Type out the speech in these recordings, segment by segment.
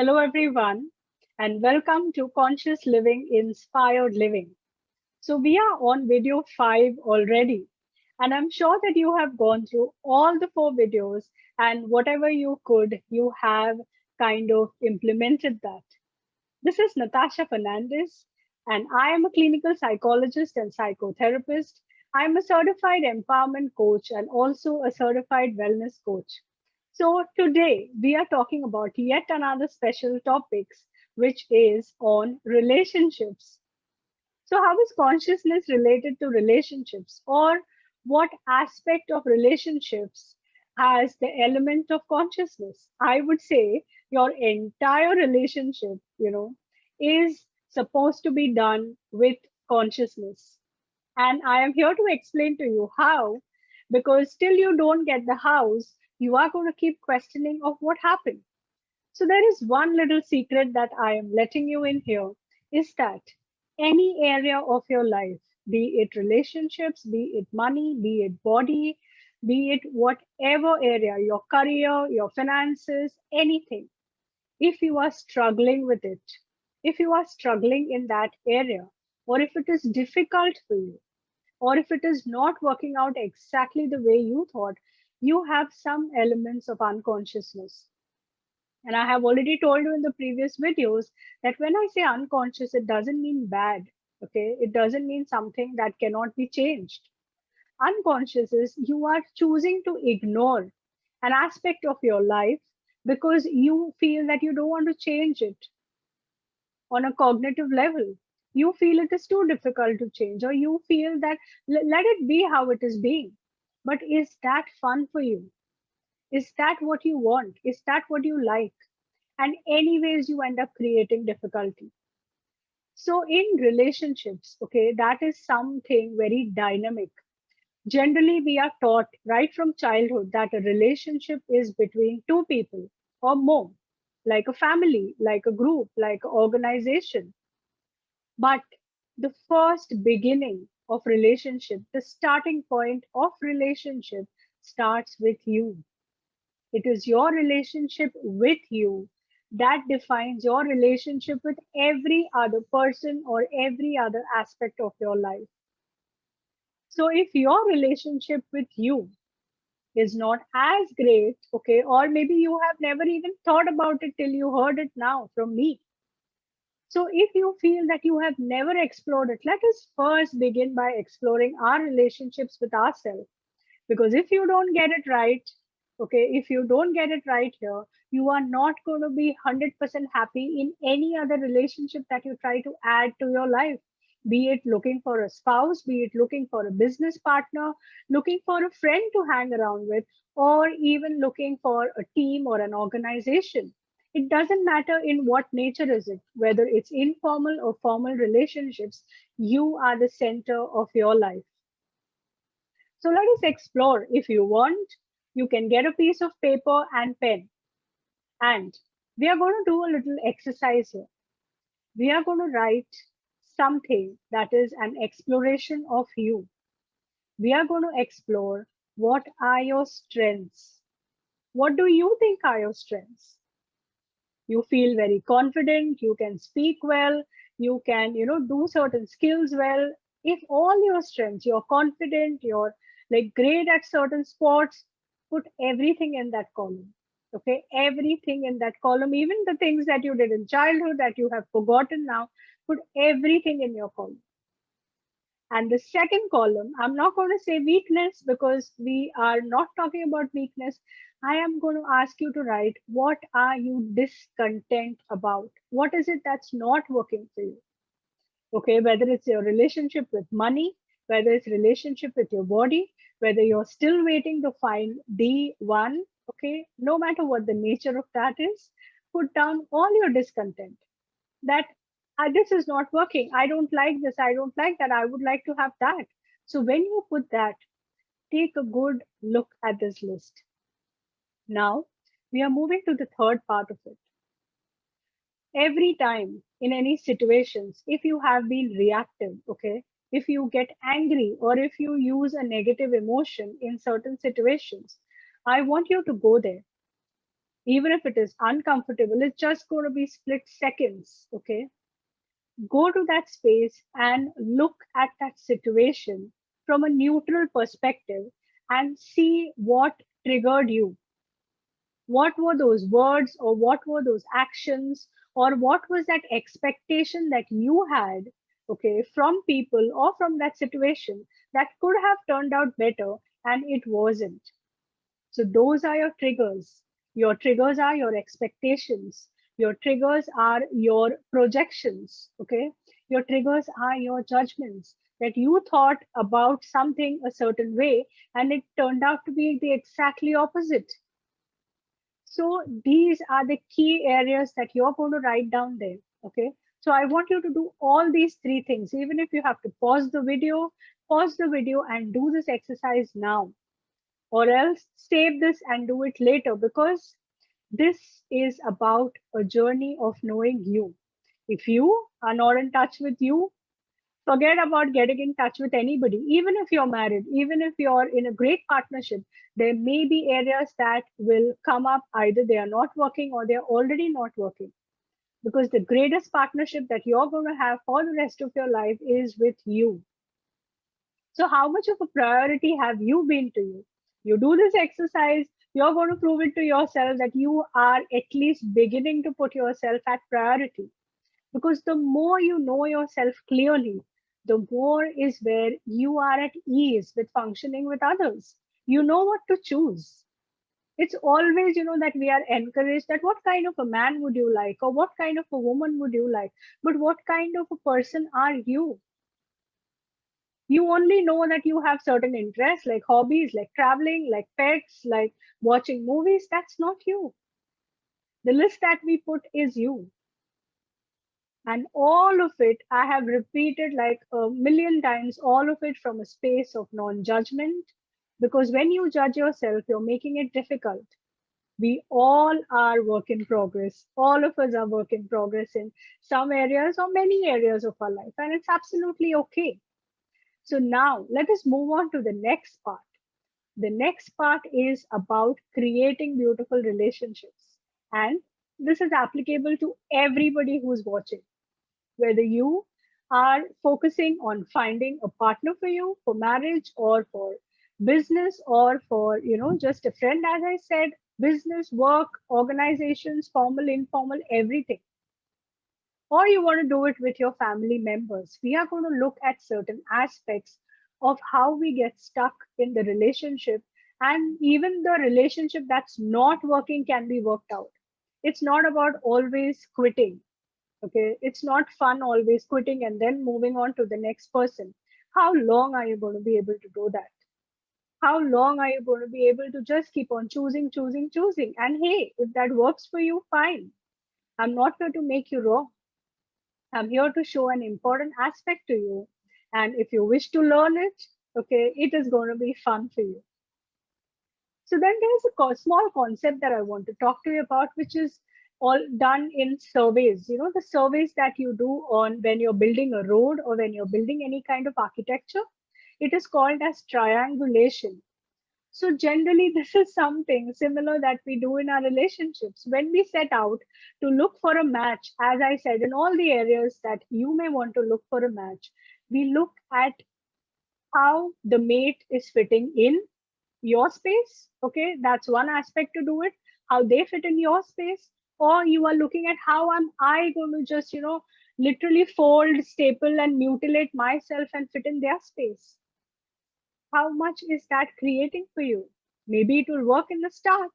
Hello, everyone, and welcome to Conscious Living Inspired Living. So, we are on video 5 already, and I'm sure that you have gone through all the 4 videos, and whatever you could, you have kind of implemented that. This is Natasha Fernandez, and I am a clinical psychologist and psychotherapist. I'm a certified empowerment coach and also a certified wellness coach. So, today we are talking about yet another special topics, which is on relationships. So, how is consciousness related to relationships, or what aspect of relationships has the element of consciousness? I would say your entire relationship, is supposed to be done with consciousness. And I am here to explain to you how, because till you don't get the house, you are going to keep questioning of what happened. So there is one little secret that I am letting you in here is that any area of your life, be it relationships, be it money, be it body, be it whatever area, your career, your finances, anything, if you are struggling with it, if you are struggling in that area, or if it is difficult for you, or if it is not working out exactly the way you thought, you have some elements of unconsciousness. And I have already told you in the previous videos that when I say unconscious, it doesn't mean bad. Okay. It doesn't mean something that cannot be changed. Unconscious is you are choosing to ignore an aspect of your life because you feel that you don't want to change it on a cognitive level. You feel it is too difficult to change, or you feel that let it be how it is being. But is that fun for you? Is that what you want? Is that what you like? And anyways, you end up creating difficulty. So in relationships, okay, that is something very dynamic. Generally, we are taught right from childhood that a relationship is between two people or more, like a family, like a group, like an organization. But the first beginning of relationship, the starting point of relationship starts with you. It is your relationship with you that defines your relationship with every other person or every other aspect of your life. So if your relationship with you is not as great, okay, or maybe you have never even thought about it till you heard it now from me. So if you feel that you have never explored it, let us first begin by exploring our relationships with ourselves. Because if you don't get it right, okay, if you don't get it right here, you are not going to be 100% happy in any other relationship that you try to add to your life. Be it looking for a spouse, be it looking for a business partner, looking for a friend to hang around with, or even looking for a team or an organization. It doesn't matter in what nature is it, whether it's informal or formal relationships, you are the center of your life. So let us explore. If you want, you can get a piece of paper and pen. And we are going to do a little exercise here. We are going to write something that is an exploration of you. We are going to explore what are your strengths. What do you think are your strengths? You feel very confident, you can speak well, you can, do certain skills well. If all your strengths, you're confident, you're like great at certain sports, put everything in that column. Okay, everything in that column, even the things that you did in childhood that you have forgotten now, put everything in your column. And the second column, I'm not going to say weakness because we are not talking about weakness. I am going to ask you to write what are you discontent about? What is it that's not working for you? Okay, whether it's your relationship with money, whether it's relationship with your body, whether you're still waiting to find the one, okay, no matter what the nature of that is, put down all your discontent that this is not working. I don't like this. I don't like that. I would like to have that. So when you put that, take a good look at this list. Now we are moving to the third part of it. Every time in any situations, if you have been reactive, okay, if you get angry or if you use a negative emotion in certain situations, I want you to go there. even if it is uncomfortable, it's just going to be split seconds. Okay. Go to that space and look at that situation from a neutral perspective and see what triggered you. What were those words, or what were those actions, or what was that expectation that you had, okay, from people or from that situation that could have turned out better and it wasn't. So those are your triggers. Your triggers are your expectations. Your triggers are your projections. Okay. Your triggers are your judgments that you thought about something a certain way and it turned out to be the exactly opposite. So these are the key areas that you're going to write down there. Okay. So I want you to do all these three things. Even if you have to pause the video and do this exercise now, or else save this and do it later, because this is about a journey of knowing you. If you are not in touch with you, forget about getting in touch with anybody. Even if you're married, even if you're in a great partnership, there may be areas that will come up, either they are not working or they're already not working. Because the greatest partnership that you're going to have for the rest of your life is with you. So, how much of a priority have you been to you? You do this exercise, you're going to prove it to yourself that you are at least beginning to put yourself at priority. Because the more you know yourself clearly, the more is where you are at ease with functioning with others. You know what to choose. It's always, that we are encouraged that what kind of a man would you like, or what kind of a woman would you like, but what kind of a person are you? You only know that you have certain interests like hobbies, like traveling, like pets, like watching movies. That's not you. The list that we put is you. And all of it, I have repeated like a million times, all of it from a space of non judgment. Because when you judge yourself, you're making it difficult. We all are work in progress. All of us are work in progress in some areas or many areas of our life. And it's absolutely okay. So now let us move on to the next part. The next part is about creating beautiful relationships. And this is applicable to everybody who's watching, whether you are focusing on finding a partner for you for marriage or for business or for, just a friend, as I said, business, work, organizations, formal, informal, everything, or you want to do it with your family members. We are going to look at certain aspects of how we get stuck in the relationship, and even the relationship that's not working can be worked out. It's not about always quitting. Okay. It's not fun always quitting and then moving on to the next person. How long are you going to be able to do that? How long are you going to be able to just keep on choosing, choosing, choosing? And hey, if that works for you, fine. I'm not here to make you wrong. I'm here to show an important aspect to you. And if you wish to learn it, okay, it is going to be fun for you. So then there's a small concept that I want to talk to you about, which is all done in surveys. The surveys that you do on when you're building a road or when you're building any kind of architecture, it is called as triangulation. So generally, this is something similar that we do in our relationships. When we set out to look for a match, as I said, in all the areas that you may want to look for a match, we look at how the mate is fitting in your space. Okay, that's one aspect to do it, how they fit in your space. Or you are looking at how am I going to just, literally fold, staple, and mutilate myself and fit in their space. How much is that creating for you? Maybe it will work in the start.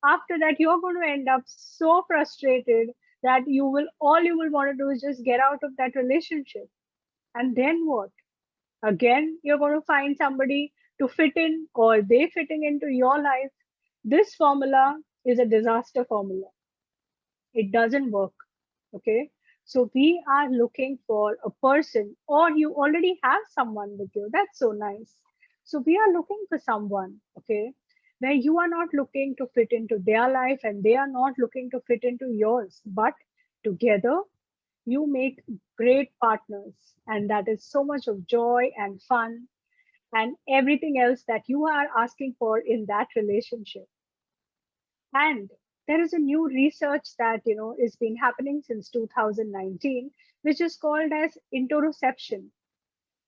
After that, you're going to end up so frustrated that all you will want to do is just get out of that relationship. And then what? Again, you're going to find somebody to fit in, or they fitting into your life. This formula is a disaster formula. It doesn't work. Okay. So we are looking for a person, or you already have someone with you. That's so nice. So we are looking for someone, okay, where you are not looking to fit into their life and they are not looking to fit into yours, but together you make great partners. And that is so much of joy and fun and everything else that you are asking for in that relationship. And There is a new research that is been happening since 2019, which is called as interoception.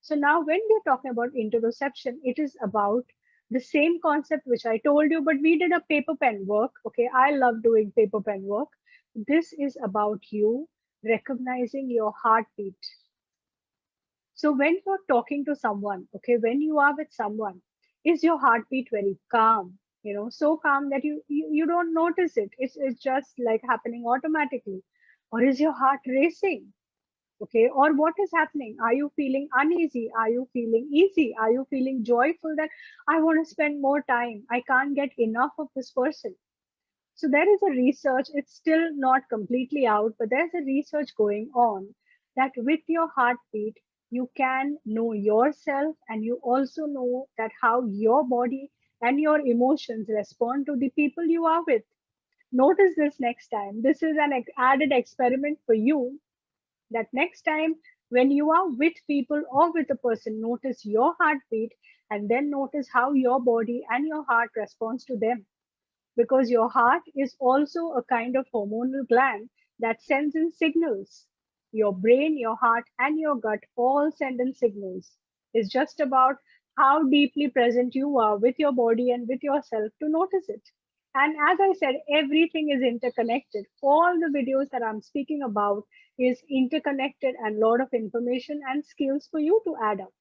So now when we're talking about interoception, it is about the same concept which I told you, but we did a paper pen work. Okay, I love doing paper pen work. This is about you recognizing your heartbeat. So when you're talking to someone, okay, when you are with someone, is your heartbeat very calm? So calm that you don't notice it. It's just like happening automatically. Or is your heart racing? Okay, or what is happening? Are you feeling uneasy? Are you feeling easy? Are you feeling joyful that I want to spend more time? I can't get enough of this person. So there is a research, it's still not completely out, but there's a research going on that with your heartbeat, you can know yourself, and you also know that how your body and your emotions respond to the people you are with. Notice this next time. This is an added experiment for you, that next time when you are with people or with a person, notice your heartbeat and then notice how your body and your heart responds to them, because your heart is also a kind of hormonal gland that sends in signals. Your brain, your heart, and your gut all send in signals. It's just about how deeply present you are with your body and with yourself to notice it. And as I said, everything is interconnected. All the videos that I'm speaking about is interconnected, and a lot of information and skills for you to add up.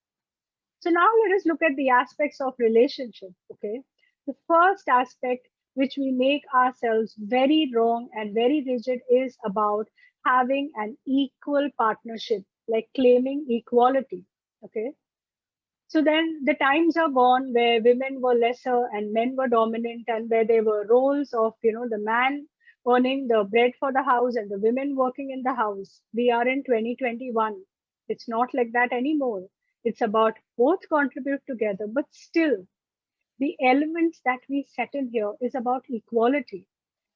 So now let us look at the aspects of relationship. Okay. The first aspect which we make ourselves very wrong and very rigid is about having an equal partnership, like claiming equality. Okay. So then the times are gone where women were lesser and men were dominant, and where there were roles of, the man earning the bread for the house and the women working in the house. We are in 2021. It's not like that anymore. It's about both contribute together, but still the elements that we set in here is about equality.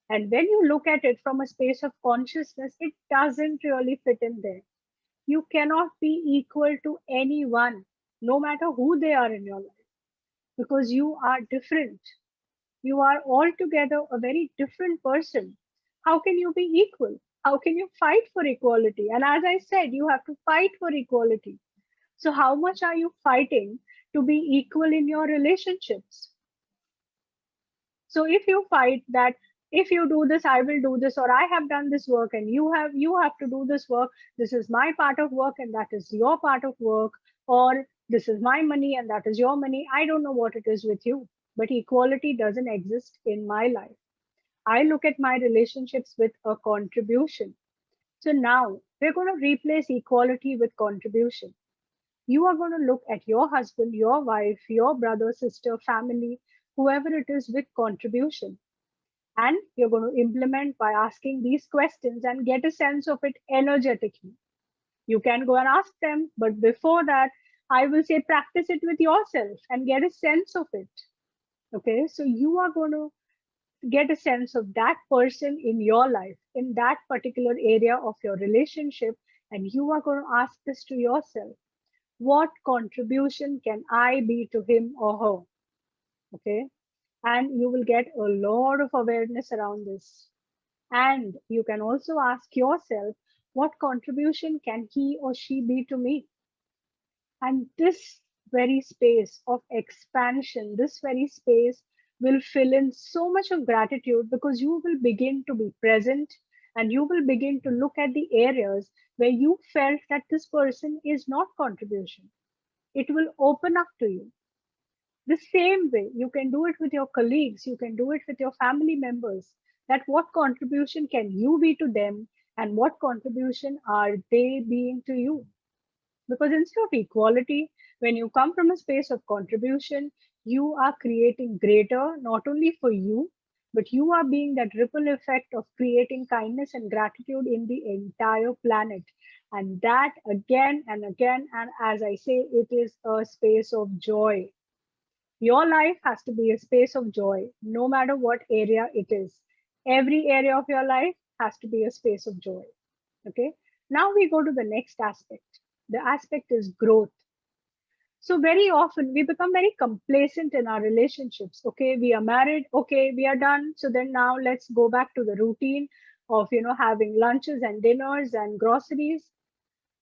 And when you look at it from a space of consciousness, it doesn't really fit in there. You cannot be equal to anyone, no matter who they are in your life, because you are different. You are altogether a very different person. How can you be equal? How can you fight for equality? And as I said, you have to fight for equality. So, how much are you fighting to be equal in your relationships? So if you fight that, if you do this, I will do this, or I have done this work and you have to do this work, this is my part of work and that is your part of work, or this is my money and that is your money. I don't know what it is with you, but equality doesn't exist in my life. I look at my relationships with a contribution. So now we're going to replace equality with contribution. You are going to look at your husband, your wife, your brother, sister, family, whoever it is, with contribution. And you're going to implement by asking these questions and get a sense of it energetically. You can go and ask them, but before that, I will say practice it with yourself and get a sense of it. Okay, so you are going to get a sense of that person in your life, in that particular area of your relationship, and you are going to ask this to yourself: what contribution can I be to him or her? Okay. And you will get a lot of awareness around this. And you can also ask yourself, what contribution can he or she be to me? And this very space of expansion, this very space will fill in so much of gratitude, because you will begin to be present and you will begin to look at the areas where you felt that this person is not contribution. It will open up to you. The same way you can do it with your colleagues, you can do it with your family members, that what contribution can you be to them and what contribution are they being to you? Because instead of equality, when you come from a space of contribution, you are creating greater, not only for you, but you are being that ripple effect of creating kindness and gratitude in the entire planet. And that again and again, and as I say, it is a space of joy. Your life has to be a space of joy, no matter what area it is. Every area of your life has to be a space of joy. Okay. Now we go to the next aspect. The aspect is growth. So very often we become very complacent in our relationships. Okay, we are married. Okay, we are done. So then now let's go back to the routine of, having lunches and dinners and groceries.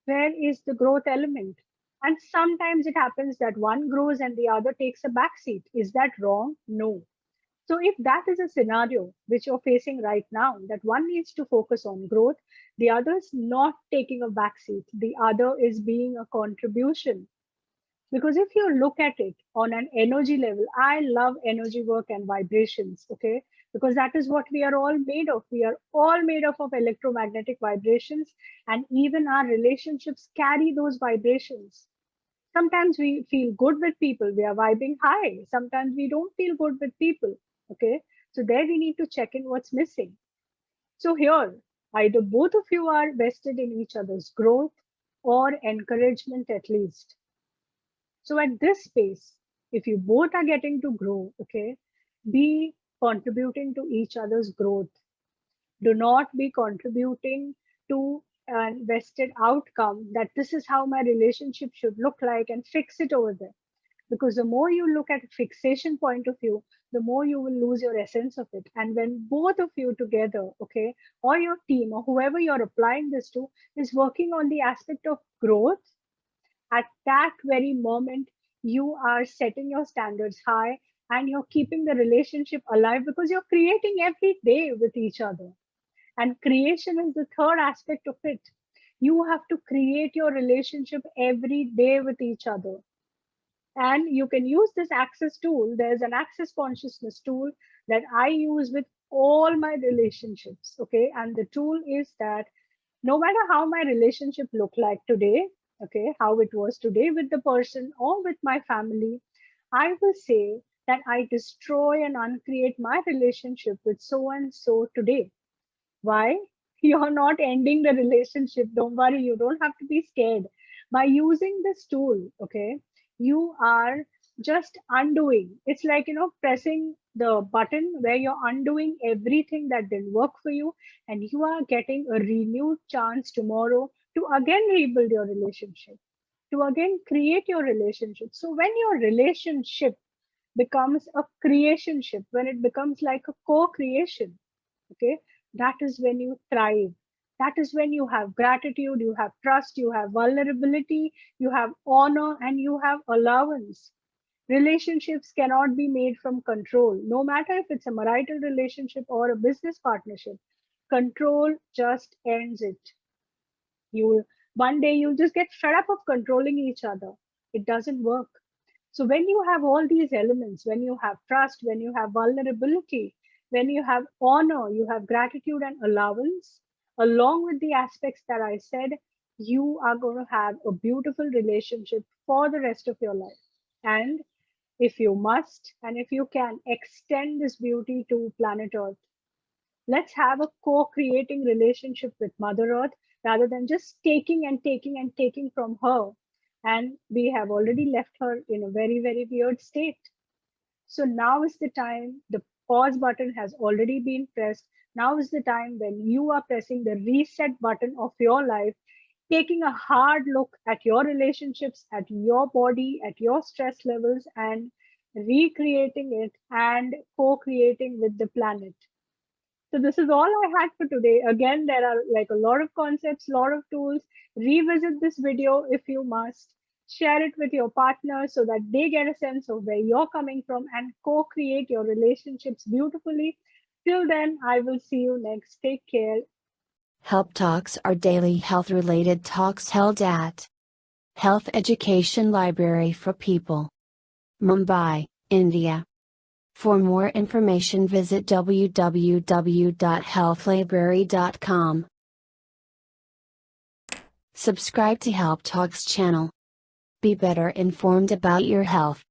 Where is the growth element? And sometimes it happens that one grows and the other takes a backseat. Is that wrong? No. So if that is a scenario which you're facing right now, that one needs to focus on growth, the other is not taking a backseat, the other is being a contribution. Because if you look at it on an energy level, I love energy work and vibrations, okay? Because that is what we are all made of. We are all made of electromagnetic vibrations, and even our relationships carry those vibrations. Sometimes we feel good with people, we are vibing high. Sometimes we don't feel good with people, okay? So there we need to check in what's missing. So here, either both of you are vested in each other's growth or encouragement at least. So at this space, if you both are getting to grow, okay, be contributing to each other's growth. Do not be contributing to an vested outcome that this is how my relationship should look like and fix it over there. Because the more you look at a fixation point of view, the more you will lose your essence of it. And when both of you together, okay, or your team or whoever you're applying this to is working on the aspect of growth, at that very moment, you are setting your standards high and you're keeping the relationship alive because you're creating every day with each other. And creation is the third aspect of it. You have to create your relationship every day with each other. And you can use this access tool. There's an access consciousness tool that I use with all my relationships. Okay. And the tool is that no matter how my relationship looked like today, okay, how it was today with the person or with my family, I will say that I destroy and uncreate my relationship with so and so today. Why? You're not ending the relationship. Don't worry, you don't have to be scared. By using this tool, okay, you are just undoing. It's like, pressing the button where you're undoing everything that didn't work for you, and you are getting a renewed chance tomorrow to again rebuild your relationship, to again create your relationship. So when your relationship becomes a creationship, when it becomes like a co-creation, okay, that is when you thrive. That is when you have gratitude, you have trust, you have vulnerability, you have honor, and you have allowance. Relationships cannot be made from control, no matter if it's a marital relationship or a business partnership. Control just ends it. You One day you'll just get fed up of controlling each other. It doesn't work. So when you have all these elements, when you have trust, when you have vulnerability, when you have honor, you have gratitude and allowance, along with the aspects that I said, you are going to have a beautiful relationship for the rest of your life. And if you must, and if you can, extend this beauty to planet Earth. Let's have a co-creating relationship with Mother Earth rather than just taking and taking and taking from her. And we have already left her in a very, very weird state. So now is the time. The pause button has already been pressed. Now is the time when you are pressing the reset button of your life, taking a hard look at your relationships, at your body, at your stress levels, and recreating it and co-creating with the planet. So this is all I had for today. Again, there are like a lot of concepts, a lot of tools. Revisit this video if you must. Share it with your partner so that they get a sense of where you're coming from and co-create your relationships beautifully. Till then, I will see you next. Take care. Help Talks are daily health related talks held at Health Education Library for People, Mumbai, India. For more information visit www.healthlibrary.com. Subscribe to Help Talks channel. Be better informed about your health.